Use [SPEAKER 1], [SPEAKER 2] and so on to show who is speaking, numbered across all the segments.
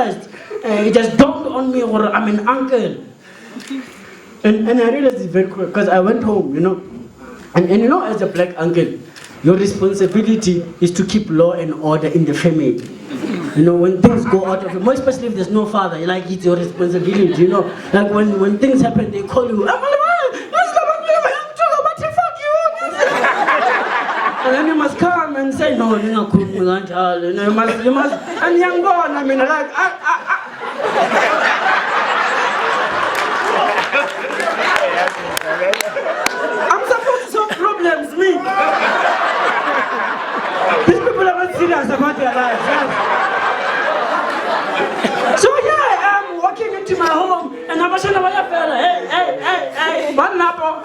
[SPEAKER 1] realized, it just dawned on me, or I'm an uncle. And I realized it very quick, because I went home, and as a black uncle, your responsibility is to keep law and order in the family. When things go out of it, more especially if there's no father, it's your responsibility, Like when things happen, they call you, and then you must come and say, no, you must, and young boy, I'm supposed to solve problems, me. These people are not serious about their lives. Yes. So here I am walking into my home, and I'm saying, hey, one apple,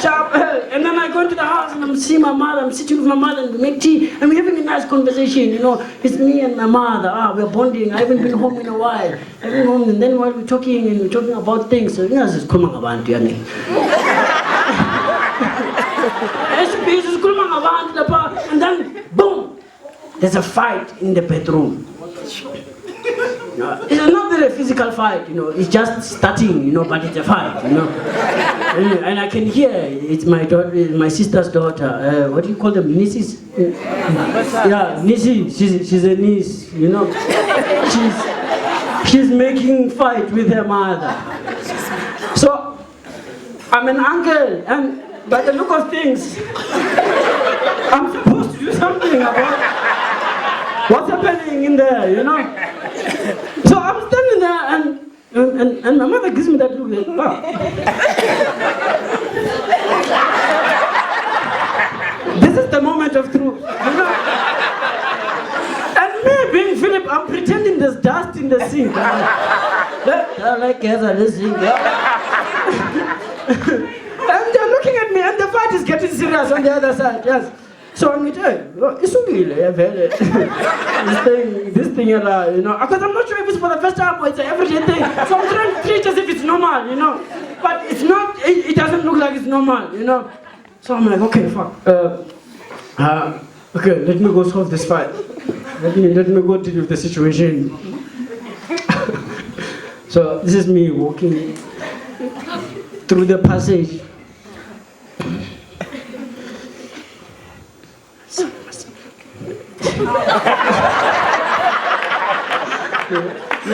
[SPEAKER 1] sharp, and then I go into the house and I'm seeing my mother. I'm sitting with my mother and we make tea and we're having a nice conversation. It's me and my mother. We're bonding. I haven't been home in a while. I've been home, and then while we're talking about things, so it's kumang about yani. And then boom, there's a fight in the bedroom. It's not really a physical fight, it's just starting, but it's a fight, And I can hear it's my daughter, my sister's daughter. What do you call them? Nieces? Yeah, niece. She's a niece, She's making fight with her mother. So I'm an uncle, and by the look of things, I'm supposed to do something about what's happening in there, So I'm standing there, and my mother gives me that look. This is the moment of truth, And me being Philip, I'm pretending there's dust in the sink. And they're looking at me, and the fight is getting serious on the other side. Yes. So I'm like, it's okay, this thing, because I'm not sure if it's for the first time or it's an everyday thing. So I'm trying to treat it as if it's normal, But it's not, it doesn't look like it's normal, So I'm like, okay, fuck. Okay, let me go solve this fight. Let me go deal with the situation. So this is me walking through the passage.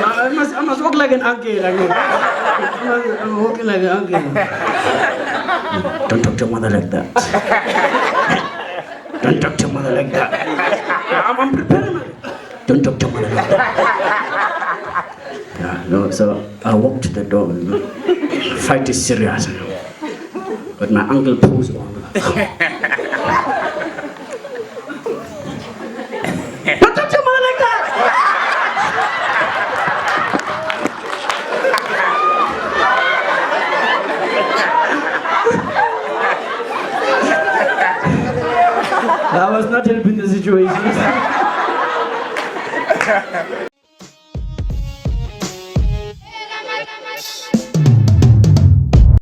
[SPEAKER 1] I must walk like an uncle. I'm walking like an uncle. Don't talk to your mother like that. Don't talk to your mother like that. I'm preparing. Don't talk to your mother like that. So I walk to the door. Fight is serious. But my uncle pulls on. Don't touch your mother like that! I was not helping the situation.